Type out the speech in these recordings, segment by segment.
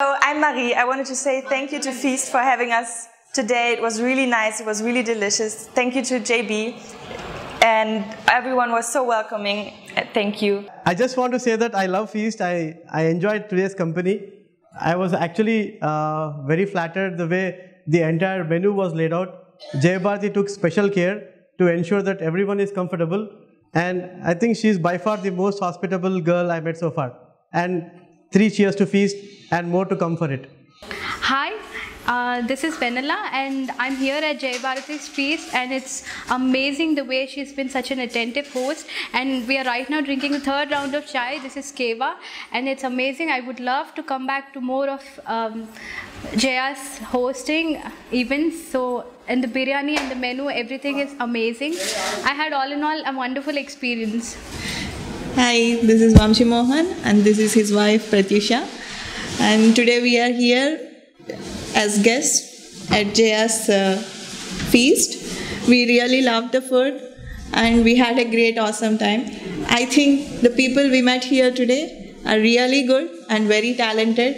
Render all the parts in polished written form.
So I'm Marie. I wanted to say thank you to Feast for having us today. It was really nice. It was really delicious. Thank you to JB. And everyone was so welcoming. Thank you. I just want to say that I love Feast. I enjoyed today's company. I was actually very flattered the way the entire menu was laid out. Jai Bharati took special care to ensure that everyone is comfortable. And I think she's by far the most hospitable girl I met so far. And 3 cheers to Feast and more to come for it. Hi, this is Benella and I'm here at Jai Bharati's Feast, and it's amazing the way she's been such an attentive host, and we are right now drinking the 3rd round of chai. This is Keva and it's amazing. I would love to come back to more of Jaya's hosting events. So, and the biryani and the menu, everything is amazing. I had all in all a wonderful experience. Hi, this is Vamshi Mohan and this is his wife Pratyusha, and today we are here as guests at Jaya's feast. We really loved the food and we had a great awesome time. I think the people we met here today are really good and very talented,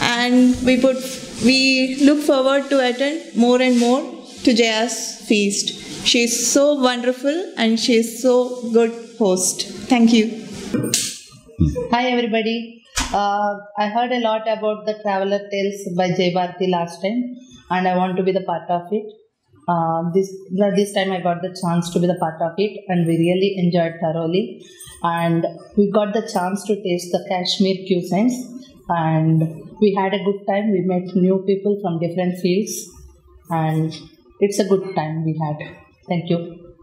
and we look forward to attend more and more to Jaya's feast. She is so wonderful and she is so good host. Thank you. Hi everybody. I heard a lot about the Traveler Tales by Jai Bharati last time, and I want to be the part of it. This time I got the chance to be the part of it, and we really enjoyed thoroughly. And we got the chance to taste the Kashmir cuisines, and we had a good time. We met new people from different fields, and it's a good time we had. Thank you.